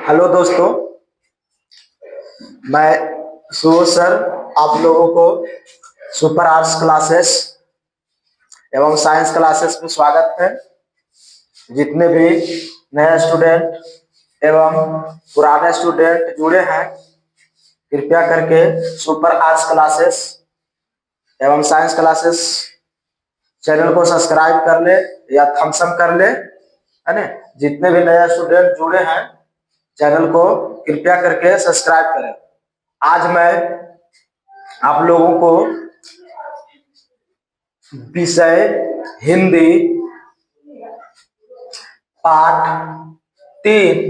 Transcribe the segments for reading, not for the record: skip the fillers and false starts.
Hello दोस्तों, मैं Subodh sir आप लोगों को सुपर आर्ट्स क्लासेस एवं साइंस क्लासेस में स्वागत है। जितने भी नए स्टूडेंट एवं पुराने स्टूडेंट जुड़े हैं, कृपया करके सुपर आर्ट्स क्लासेस एवं साइंस क्लासेस चैनल को सब्सक्राइब कर ले या थम्स अप कर ले, है ना। जितने भी नए स्टूडेंट जुड़े हैं, चैनल को कृपया करके सब्सक्राइब करें। आज मैं आप लोगों को विषय हिंदी पाठ 3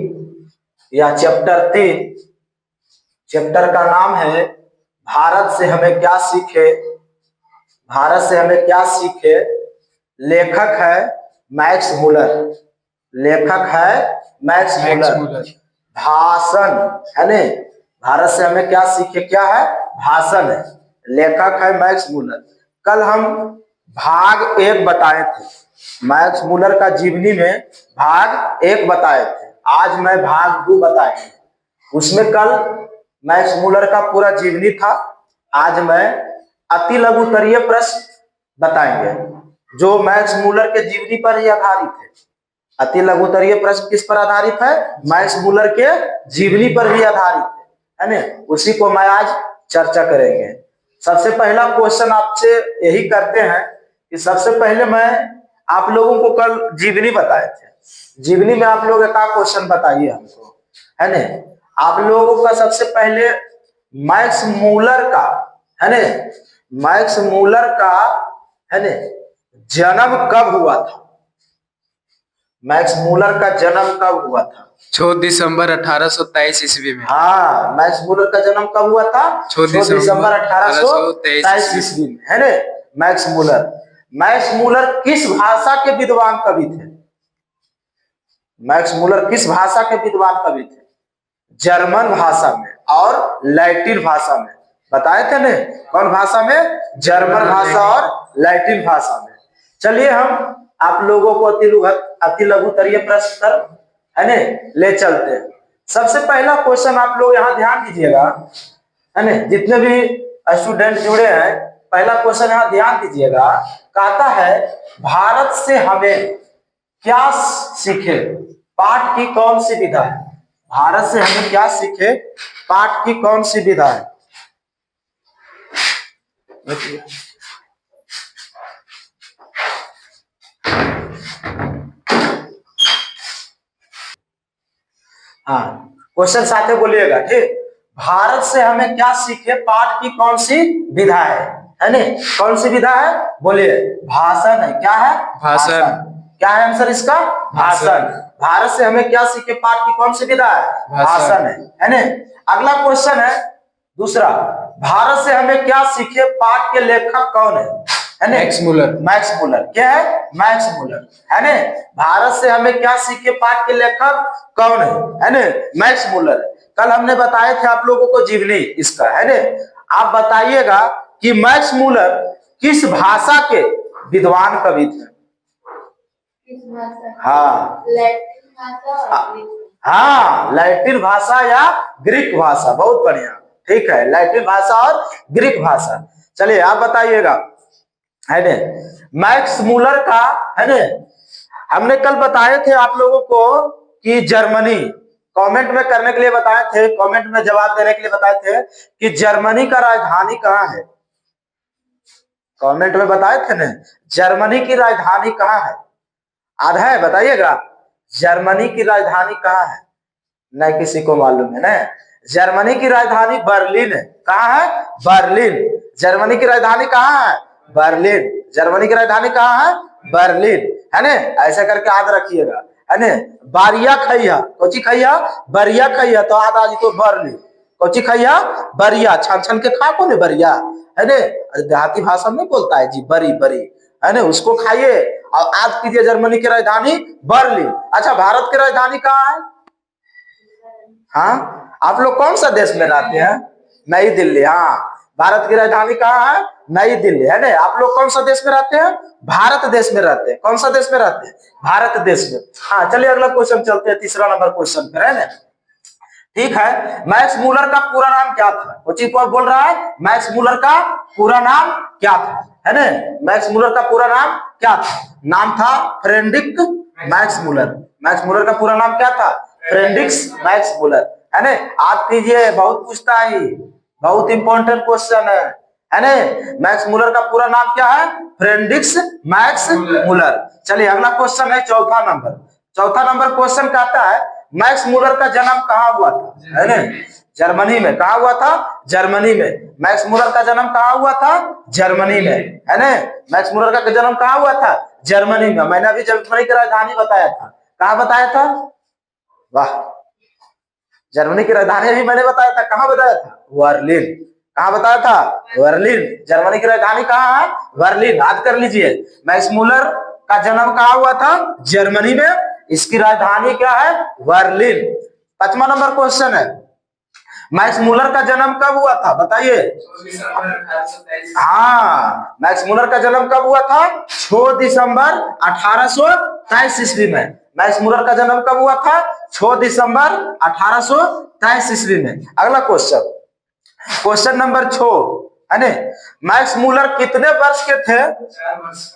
या चैप्टर 3, चैप्टर का नाम है भारत से हमें क्या सीखे। भारत से हमें क्या सीखे। लेखक है मैक्स मुलर। लेखक है मैक्स मुलर। भाषण है ने। भारत से हमें क्या सीखे, क्या है? भाषण है। लेखक है मैक्स मुलर। कल हम भाग 1 बताए थे। मैक्स मुलर का जीवनी में भाग 1 बताए थे। आज मैं भाग 2 बताए। उसमें कल मैक्स मुलर का पूरा जीवनी था। आज मैं अति लघुतरीय प्रश्न बताएंगे जो मैक्स मुलर के जीवनी पर ही आधारित है। अति लघुतरीय प्रश्न किस पर आधारित है? मैक्स मुलर के जीवनी पर ही आधारित है ना। उसी को मैं आज चर्चा करेंगे। सबसे पहला क्वेश्चन आपसे यही करते हैं कि सबसे पहले मैं आप लोगों को कल जीवनी बताए थे। जीवनी में आप लोग एक क्वेश्चन बताइए हमको, है ना। आप लोगों का सबसे पहले मैक्स मुलर का, है ना, मैक्स मुलर का, है ना, जन्म कब हुआ था? मैक्स मुलर का जन्म कब हुआ था? 6 दिसंबर 1823 ईस्वी में। हाँ, मैक्स मुलर का जन्म कब हुआ था? 6 दिसंबर 1823 ईस्वी में, है ना। Max Muller. मैक्स मुलर किस भाषा के विद्वान कवि थे? मैक्स मुलर किस भाषा के विद्वान कवि थे? जर्मन भाषा में और लैटिन भाषा में। बताए थे ने, कौन भाषा में? जर्मन भाषा और लैटिन भाषा में। चलिए हम आप लोगों को अति लघुतरीय प्रश्न पर, है ने, ले चलते हैं। सबसे पहला क्वेश्चन आप लोग यहाँ ध्यान दीजिएगा, है ने। जितने भी स्टूडेंट जुड़े हैं, पहला क्वेश्चन यहाँ ध्यान दीजिएगा। कहता है भारत से हमें क्या सीखे, पाठ की कौन सी विधा है? भारत से हमें क्या सीखे, पाठ की कौन सी विधा है? हाँ, क्वेश्चन साथ में बोलिएगा, ठीक। भारत से हमें क्या सीखे, पाठ की कौन सी विधा है ना। कौन सी विधा है? बोलिए। भाषण है। क्या है? भाषण। क्या है आंसर इसका? भाषण। भारत से हमें क्या सीखे, पाठ की कौन सी विधा है? भाषण है ना। अगला क्वेश्चन है दूसरा। भारत से हमें क्या सीखे, पाठ के लेखक कौन है ना? Max Muller. Max Muller. क्या है? मैक्स मुलर, है ना। भारत से हमें क्या सीखे, पाठ के लेखक कौन है ना? Max Muller. कल हमने बताए थे आप लोगों को जीवनी इसका, है ना। आप बताइएगा कि मैक्स मुलर किस भाषा के विद्वान कवि थे? हाँ, हाँ, लैटिन भाषा या ग्रीक भाषा। बहुत बढ़िया, ठीक है, लैटिन भाषा और ग्रीक भाषा। चलिए आप बताइएगा, है ने। मैक्स मुलर का, है ने, हमने कल बताए थे आप लोगों को कि जर्मनी, कमेंट में करने के लिए बताए थे, कमेंट में जवाब देने के लिए बताए थे कि जर्मनी का राजधानी कहाँ है। कमेंट में बताए थे ना, जर्मनी की राजधानी कहाँ है? आधा है, बताइएगा। जर्मनी की राजधानी कहाँ है? नहीं किसी को मालूम है ना। जर्मनी की राजधानी बर्लिन है। कहाँ है? बर्लिन। जर्मनी की राजधानी कहाँ है? बर्लिन। जर्मनी की राजधानी कहाँ है? बर्लिन, है ना। ऐसा करके याद रखिएगा, है ना। बारिया खैया, कोची खैया? बरिया खैया, तो आधा जी तो बर्लिन। कोची खैया? बरिया। छन छन के खा को ने बरिया, है ना। देहाती भाषा में बोलता है जी, बरी बरी, है ना। उसको खाइए और याद कीजिए जर्मनी की राजधानी बर्लिन। अच्छा, भारत की राजधानी कहाँ है? हाँ, आप लोग कौन सा देश में रहते हैं? नई दिल्ली। हाँ, भारत की राजधानी कहाँ है? नई दिल्ली, है ना। आप लोग कौन सा देश में रहते हैं? भारत देश में रहते हैं। कौन सा देश में रहते हैं? भारत देश में। हाँ, चलिए अगला क्वेश्चन चलते हैं, तीसरा नंबर क्वेश्चन पर, है ना। ठीक है, मैक्स मूलर का पूरा नाम क्या था? कोची को बोल रहा है मैक्स मूलर का पूरा नाम क्या था, है ना? मैक्स मूलर का पूरा नाम क्या था? नाम था Friedrich Max Muller. Max Muller का पूरा नाम क्या था? फ्रेडरिक मैक्स मूलर, है ना? आप कीजिए, बहुत पूछता है, बहुत इंपॉर्टेंट क्वेश्चन है ना? मैक्स मूलर का पूरा नाम क्या है? Friedrich Max Muller. चलिए अगला क्वेश्चन है चौथा नंबर। चौथा नंबर क्वेश्चन कहता है मैक्स मूलर का जन्म कहाँ हुआ था, है ना? जर्मनी में। कहाँ हुआ था? जर्मनी में। मैक्स मूलर का जन्म कहाँ हुआ था? जर्मनी में, है ना? मैक्स मूलर का जन्म कहाँ हुआ था? जर्मनी में। मैंने अभी जर्मनी की राजधानी बताया था। कहाँ बताया था? वाह, जर्मनी की राजधानी भी मैंने बताया था। कहाँ बताया था? बर्लिन। कहाँ बताया था? बर्लिन। जर्मनी की राजधानी कहाँ है? बर्लिन। याद कर लीजिए, मैक्स मूलर का जन्म कहाँ हुआ था? जर्मनी में। इसकी राजधानी क्या है? बर्लिन। 5वां नंबर क्वेश्चन है, मैक्स मूलर का जन्म कब हुआ था? बताइए। हाँ, मैक्स मूलर का जन्म कब हुआ था? 6 दिसंबर 1823 ईस्वी में। मैक्स मूलर का जन्म कब हुआ था? 6 दिसंबर 1823 ईस्वी में। अगला क्वेश्चन, क्वेश्चन नंबर 6, है ना? मैक्स मूलर कितने वर्ष के थे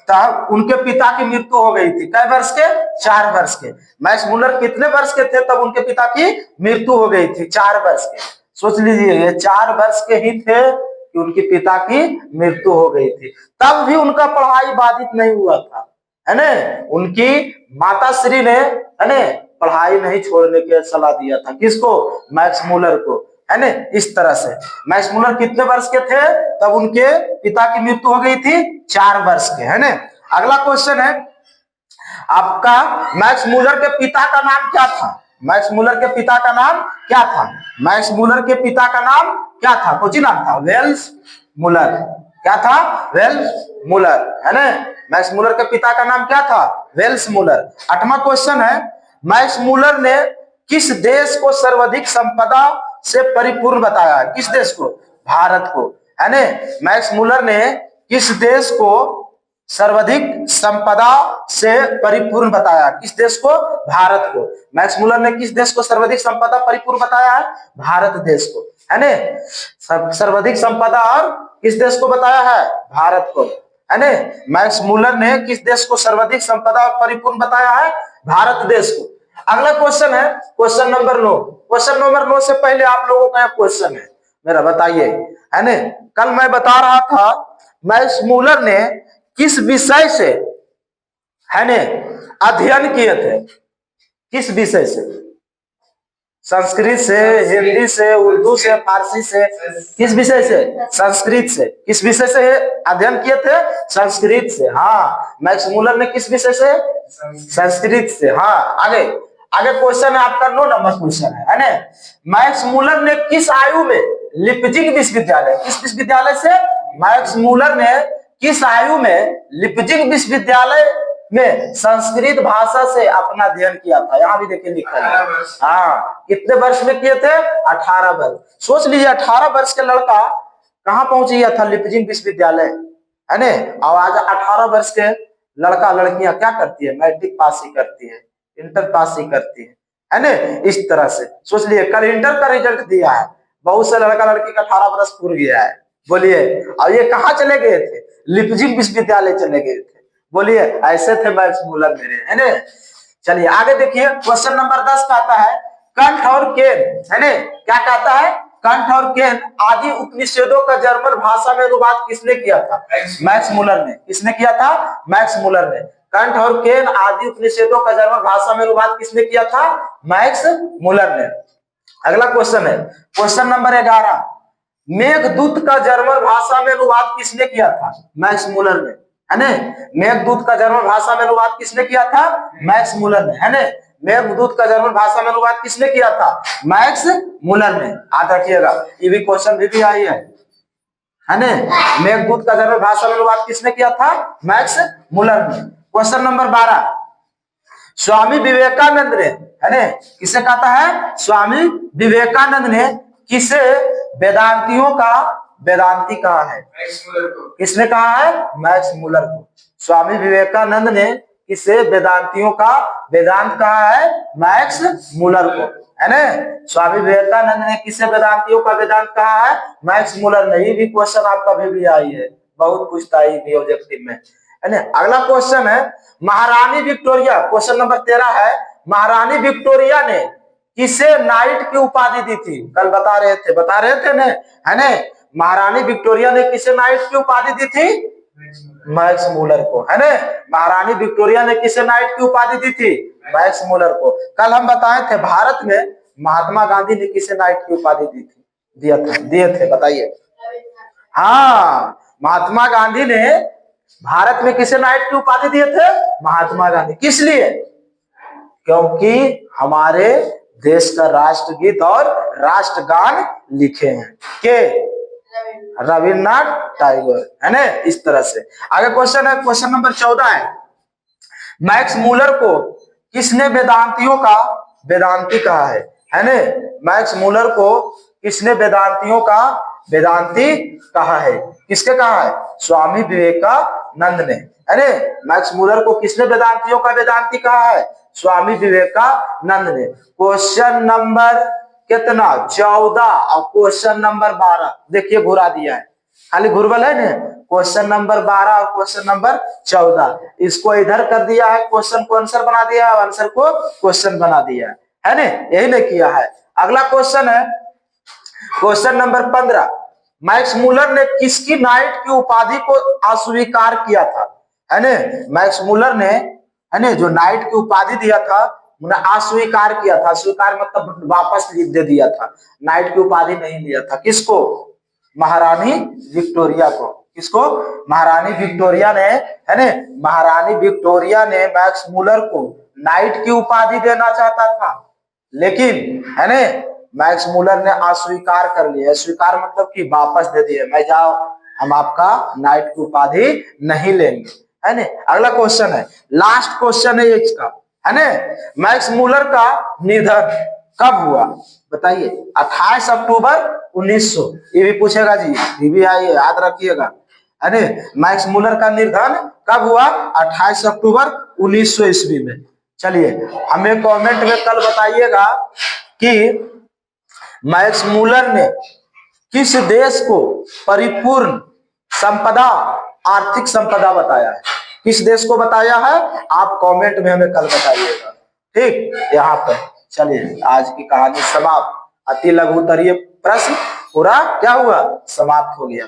तब उनके पिता की मृत्यु हो गई थी? कै वर्ष के? 4 वर्ष के। मैक्स मूलर कितने वर्ष के थे तब उनके पिता की मृत्यु हो गई थी? 4 वर्ष के। सोच लीजिए, ये 4 वर्ष के ही थे कि उनके पिता की मृत्यु हो गई थी। तब भी उनका पढ़ाई बाधित नहीं हुआ था, है ना? उनकी माता श्री ने, है ना, पढ़ाई नहीं छोड़ने की सलाह दिया था। किसको? मैक्स मूलर को, है ना? इस तरह से मैक्स मूलर कितने वर्ष के थे तब उनके पिता की मृत्यु हो गई थी? 4 वर्ष के, है ना? अगला क्वेश्चन है आपका, मैक्स मूलर के पिता का नाम क्या था? मैक्स मूलर के पिता का नाम क्या था? मैक्स मूलर के पिता का नाम क्या था? कौन सी नाम था? Wells Muller. क्या था? वेल्स मूलर, है ना? मैक्स मूलर के पिता का नाम क्या था? Wells Muller. 8वां क्वेश्चन है, मैक्स मूलर ने किस देश को सर्वाधिक संपदा से परिपूर्ण बताया? किस देश को? भारत को, है ना? मैक्स मूलर ने किस देश को सर्वाधिक संपदा से परिपूर्ण बताया? किस देश को? भारत को। मैक्स मूलर ने किस देश को सर्वाधिक संपदा परिपूर्ण बताया है? भारत देश को, है ना? सर्वाधिक संपदा और किस देश को बताया है? भारत को, है ना? मैक्स मूलर ने किस देश को सर्वाधिक संपदा और परिपूर्ण बताया है? भारत देश को। अगला क्वेश्चन है क्वेश्चन नंबर 9। क्वेश्चन नंबर 9 से पहले आप लोगों का क्वेश्चन है मेरा, बताइए, है ना? कल मैं बता रहा था मैक्स मूलर ने किस विषय से, है ना, अध्ययन किए थे? किस विषय से? संस्कृत से, हिंदी से, उर्दू से, फारसी से? किस विषय से? संस्कृत से। किस विषय से अध्ययन किए थे? संस्कृत से। हाँ, मैक्स मूलर ने किस विषय से? संस्कृत से। हाँ, आगे आगे क्वेश्चन है आपका 9 नंबर क्वेश्चन है ना? मैक्स मूलर ने किस आयु में लिप्जिग विश्वविद्यालय, किस विश्वविद्यालय से? मैक्स मूलर ने किस आयु में लिप्जिग विश्वविद्यालय में संस्कृत भाषा से अपना अध्ययन किया था? यहाँ भी देखिए लिखा है। हाँ, कितने वर्ष में किए थे? 18 वर्ष। सोच लीजिए, 18 वर्ष के लड़का कहाँ पहुंच गया था? लिप्जिग विश्वविद्यालय, है ना? और आज 18 वर्ष के लड़का लड़कियां क्या करती है? मैट्रिक पास ही करती है, इंटर पास ही करती है ना? इस तरह से सोच लिए, कल इंटर का रिजल्ट दिया है, बहुत से लड़का लड़की का 18 वर्ष पूरा गया है। बोलिए, और ये कहाँ चले गए थे? लिप्जिग विश्वविद्यालय चले गए थे। बोलिए, ऐसे थे मैक्स मूलर मेरे, है ना? चलिए आगे देखिए, क्वेश्चन नंबर 10 कहता है कंट और केन, है ना? क्या कहता है? कंट और केन आदि उपनिषदों का जर्मन भाषा में अनुवाद किसने किया था? मैक्स मूलर ने। किसने किया था? मैक्स मूलर ने। कंट और केन आदि उपनिषदों का जर्मन भाषा में अनुवाद किसने किया था? मैक्स मूलर ने। अगला क्वेश्चन है क्वेश्चन नंबर 11, मेघदूत का जर्मन भाषा में अनुवाद किसने किया था? मैक्स मूलर ने, है ना? मेघदूत का जर्मन भाषा में अनुवाद किसने किया था? मैक्स मूलर ने, है ना? मेघदूत का जर्मन भाषा में अनुवाद किसने किया था? मैक्स मूलर ने। याद रखिएगा, ये भी क्वेश्चन भी आई है ना? मेघदूत का जर्मन भाषा में अनुवाद किसने किया था? मैक्स मूलर ने। क्वेश्चन नंबर 12, स्वामी विवेकानंद ने, है ना, किसे कहता है? स्वामी विवेकानंद ने किसे वेदांतियों का वेदांती कहा है? किसने कहा है? मैक्स मूलर को। स्वामी विवेकानंद ने किसे वेदांतियों का वेदांत कहा है? मैक्स मूलर को, है ना। स्वामी विवेकानंद ने किसे वेदांतियों का वेदांत कहा है? मैक्स मूलर ने। ये भी क्वेश्चन आपका भी आई है, बहुत पूछता है भी ऑब्जेक्टिव में, है ना। अगला क्वेश्चन है महारानी विक्टोरिया, क्वेश्चन नंबर 13 है, महारानी विक्टोरिया ने किसे नाइट की उपाधि दी थी? कल बता रहे थे ना, है ना। महारानी विक्टोरिया ने किसे नाइट की उपाधि दी थी? मैक्स मूलर को, है ना। महारानी विक्टोरिया ने किसे नाइट की उपाधि दी थी? मैक्स मूलर को। कल हम बताए थे भारत में महात्मा गांधी ने किसे नाइट की उपाधि दी थी, दिए थे बताइए। हाँ, महात्मा गांधी ने भारत में किसे नाइट की उपाधि दिए थे? महात्मा गांधी। किस लिए? क्योंकि हमारे देश का राष्ट्रगीत और राष्ट्रगान लिखे हैं के रविन्द्रनाथ टैगोर, है ना। इस तरह से आगे क्वेश्चन है, क्वेश्चन नंबर 14 है, मैक्स मूलर को किसने वेदांतियों का वेदांती कहा है ना। मैक्स मूलर को किसने वेदांतियों का वेदांती कहा है? किसके कहा है? स्वामी विवेकानंद ने, है ना। मैक्स मूलर को किसने वेदांतियों का वेदांती कहा है? स्वामी विवेकानंद ने। क्वेश्चन नंबर कितना? 14 और क्वेश्चन नंबर 12 देखिए घुरा दिया है, खाली घुरबल है ना। क्वेश्चन नंबर 12 और क्वेश्चन नंबर 14 इसको इधर कर दिया है, क्वेश्चन को आंसर बना दिया है, आंसर को क्वेश्चन बना दिया है ना। यही ने किया है। अगला क्वेश्चन है क्वेश्चन नंबर 15, मैक्स मूलर ने किसकी नाइट की उपाधि को अस्वीकार किया था? है ना। मैक्स मूलर ने, है ना, जो नाइट की उपाधि दिया था उन्हें अस्वीकार किया था। अस्वीकार मतलब वापस दे दिया था, नाइट की उपाधि नहीं लिया था। किसको? महारानी विक्टोरिया को। किसको? महारानी विक्टोरिया ने, है ना। महारानी विक्टोरिया ने मैक्स मूलर को नाइट की उपाधि देना चाहता था, लेकिन, है ना, मैक्स मूलर ने अस्वीकार कर लिया। अस्वीकार मतलब कि वापस दे दिए, मैं जाओ, हम आपका नाइट की उपाधि नहीं लेंगे, है ना। अगला क्वेश्चन है, लास्ट क्वेश्चन है इसका, है ना। मैक्स मूलर का निधन कब हुआ बताइए? 28 अक्टूबर 1900। ये भी पूछेगा जी, ये भी आइए याद रखिएगा, है ना। मैक्स मूलर का निधन कब हुआ? 28 अक्टूबर 1900 ईस्वी में। चलिए हमें कमेंट में कल बताइएगा कि मैक्स मूलर ने किस देश को परिपूर्ण संपदा, आर्थिक संपदा बताया है? किस देश को बताया है? आप कमेंट में हमें कल बताइएगा, ठीक। यहाँ पर चलिए आज की कहानी समाप्त। अति लघुतरीय प्रश्न पूरा क्या हुआ? समाप्त हो गया।